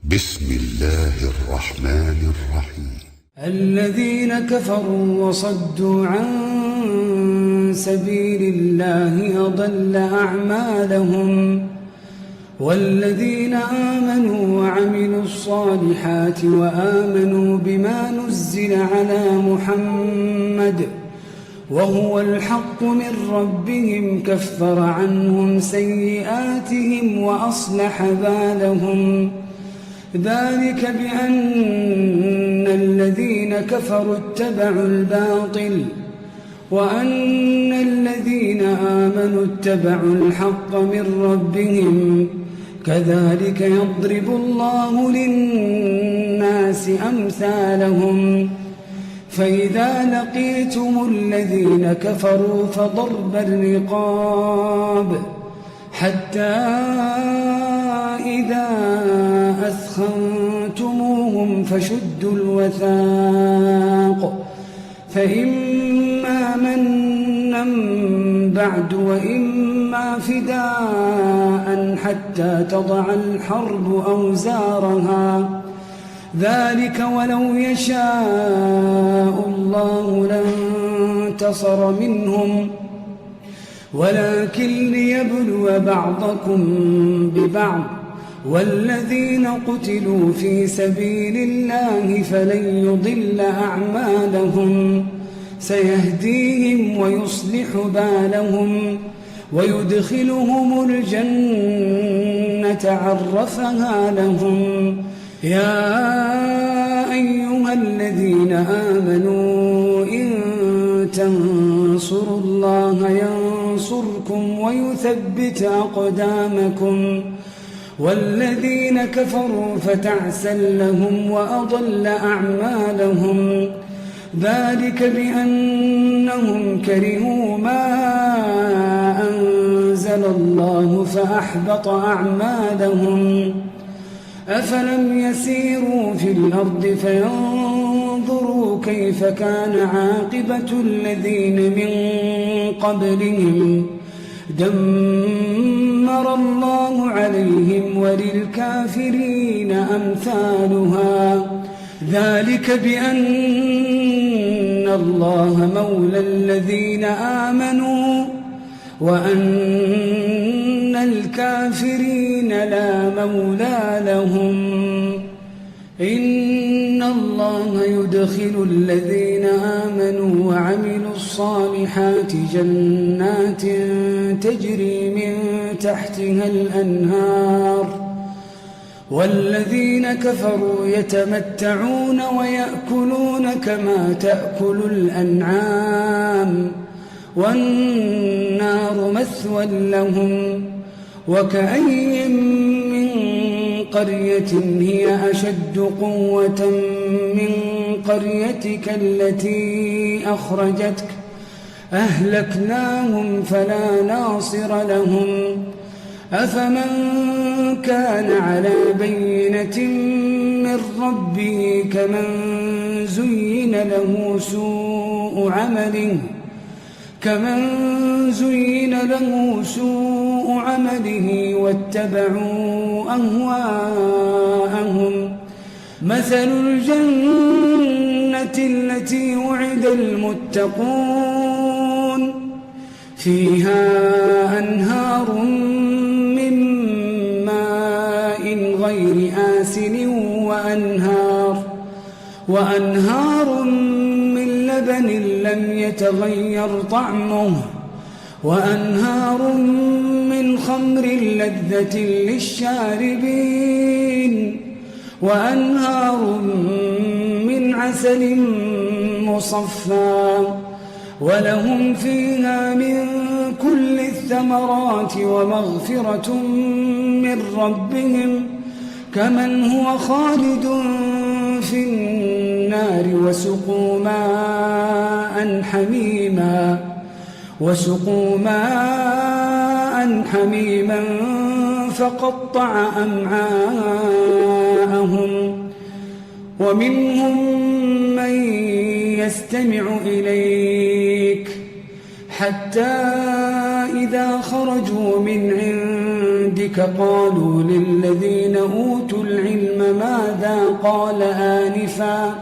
بسم الله الرحمن الرحيم. الذين كفروا وصدوا عن سبيل الله أضل أعمالهم، والذين آمنوا وعملوا الصالحات وآمنوا بما نزل على محمد وهو الحق من ربهم كفر عنهم سيئاتهم وأصلح بالهم. ذلك بأن الذين كفروا اتبعوا الباطل وأن الذين آمنوا اتبعوا الحق من ربهم. كذلك يضرب الله للناس أمثالهم. فإذا لقيتم الذين كفروا فضرب الرقاب حتى إذا أثخنتموهم فشدوا الوثاق، فإما منا بعد وإما فداء حتى تضع الحرب أوزارها. ذلك ولو يشاء الله لانتصر منهم، ولكن ليبلو بعضكم ببعض. والذين قتلوا في سبيل الله فلن يضل أعمالهم، سيهديهم ويصلح بالهم ويدخلهم الجنة عرفها لهم. يا أيها الذين آمنوا إن تنصروا الله ينصركم ويثبت أقدامكم. والذين كفروا فتعسا لهم وأضل أعمالهم. ذلك بأنهم كرهوا ما أنزل الله فأحبط أعمالهم. أفلم يسيروا في الأرض فينظروا كيف كان عاقبة الذين من قبلهم. دمر الله عليهم وللكافرين أمثالها. ذلك بأن الله مولى الذين آمنوا وأن الكافرين لا مولى لهم. إن الله يدخل الذين آمنوا وعملوا الصالحات جنات تجري من تحتها الأنهار، والذين كفروا يتمتعون ويأكلون كما تأكل الأنعام والنار مثوى لهم. وكأي من قرية هي أشد قوة من قريتك التي أخرجتك أهلكناهم فلا ناصر لهم. أفمن كان على بينة من ربه كمن زين له سوء عمله واتبعوا أهواءهم. مثل الجنة التي وعد المتقون فيها أنهار من ماء غير آسن وأنهار من لبن لم يتغير طعمه وأنهار من خمر لذة للشاربين وأنهار من عسل مصفى ولهم فيها من كل الثمرات ومغفرة من ربهم كمن هو خالد في النار وسقوا ماء حميما فقطع أمعاءهم. ومنهم من يستمع إليك حتى إذا خرجوا من عندك قالوا للذين أوتوا العلم ماذا قال آنفا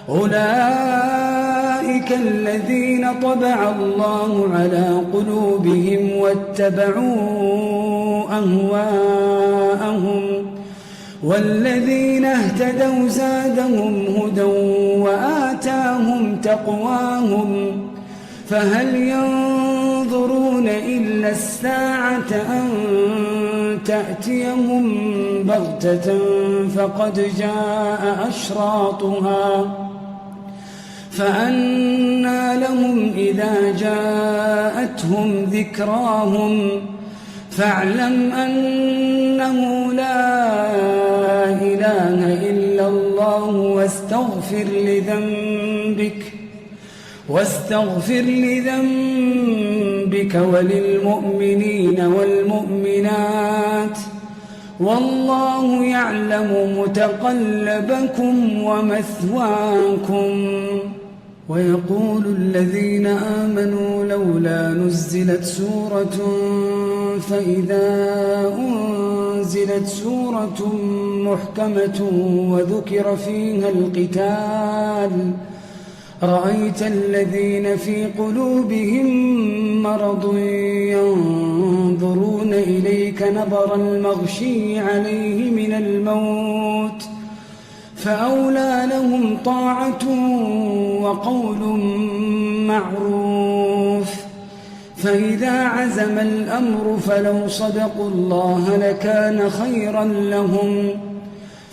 أولئك الذين طبع الله على قلوبهم واتبعوا أهواءهم والذين اهتدوا زادهم هدى وآتاهم تقواهم فهل ينظرون إلا الساعة أن تأتيهم بغتة فقد جاء أشراطها فأنى لهم إذا جاءتهم ذكراهم فاعلم أنه لا إله إلا الله واستغفر لذنبك وللمؤمنين والمؤمنات والله يعلم متقلبكم ومثواكم. ويقول الذين آمنوا لولا نزلت سورة فإذا أنزلت سورة محكمة وذكر فيها القتال رأيت الذين في قلوبهم مرض ينظرون إليك نظر المغشي عليه من الموت فأولى لهم طاعة وقول معروف فإذا عزم الأمر فلو صدقوا الله لكان خيرا لهم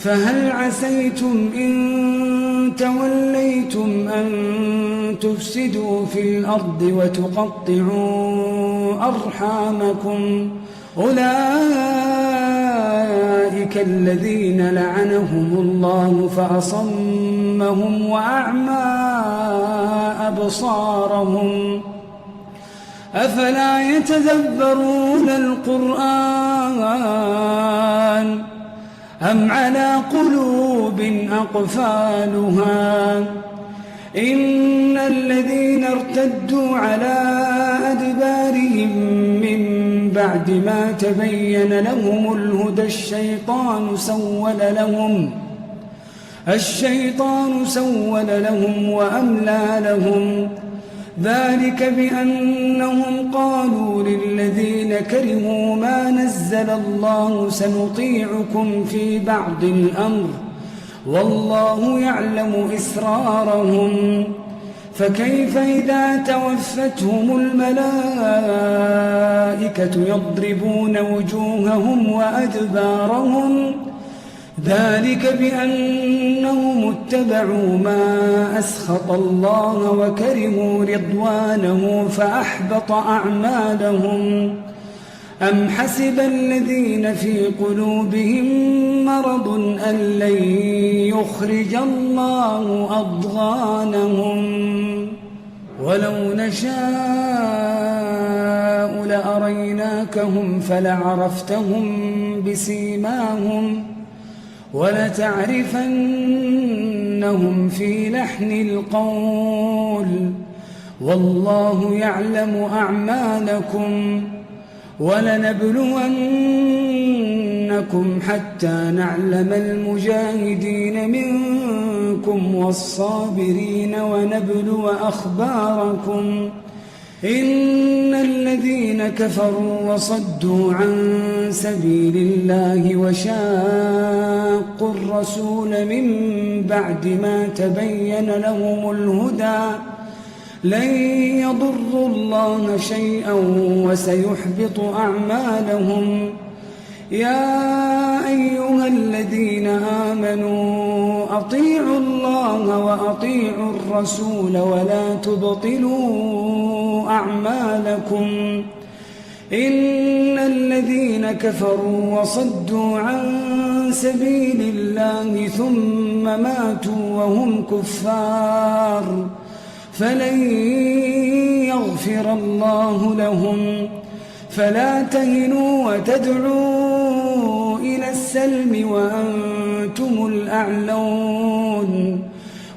فهل عسيتم إن توليتم أن تفسدوا في الأرض وتقطعوا أرحامكم أولئك الذين لعنهم الله فأصمهم وأعمى أبصارهم أفلا يتدبرون القرآن أم على قلوب أقفالها إن الذين ارتدوا على أدبارهم من بعد ما تبين لهم الهدى الشيطان سول لهم وأملى لهم ذلك بأنهم قالوا للذين كرهوا ما نزل الله سنطيعكم في بعض الأمر والله يعلم إسرارهم فكيف إذا توفتهم الملائكة يضربون وجوههم وأدبارهم ذلك بأنهم اتبعوا ما أسخط الله وكرهوا رضوانه فأحبط أعمالهم أم حسب الذين في قلوبهم مرض أن لن يخرج الله أضغانهم ولو نشاء لأريناكهم فلعرفتهم بسيماهم ولتعرفنهم في لحن القول والله يعلم أعمالكم ولنبلونكم حتى نعلم المجاهدين منكم والصابرين ونبلو أخباركم إن الذين كفروا وصدوا عن سبيل الله وشاقوا الرسول من بعد ما تبين لهم الهدى لن يضروا الله شيئا وسيحبط أعمالهم يا أيها الذين آمنوا أطيعوا الله وأطيعوا الرسول ولا تبطلوا أعمالكم إن الذين كفروا وصدوا عن سبيل الله ثم ماتوا وهم كفار فلن يغفر الله لهم فلا تهنوا وتدعوا إلى السلم وأنتم الأعلون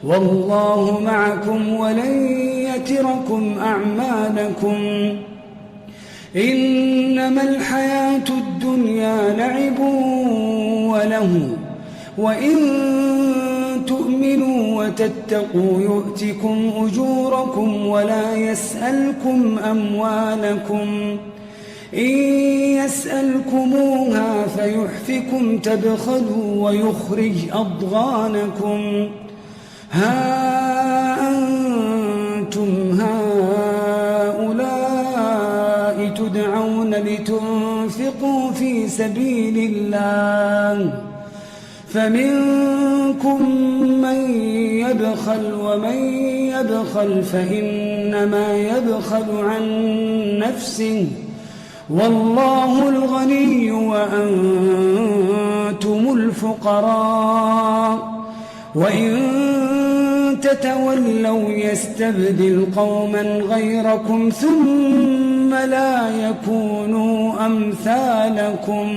والله معكم ولن يتركم أعمالكم إنما الحياة الدنيا لعب وله وإن تؤمنوا وتتقوا يؤتكم أجوركم ولا يسألكم أموالكم إن يسألكموها فيحفكم تبخلوا ويخرج أضغانكم ها أنتم هؤلاء تدعون لتنفقوا في سبيل الله فمنكم من يبخل ومن يبخل فإنما يبخل عن نفسه والله الغني وأنتم الفقراء وإن تتولوا يستبدل قوما غيركم ثم لا يكونوا أمثالكم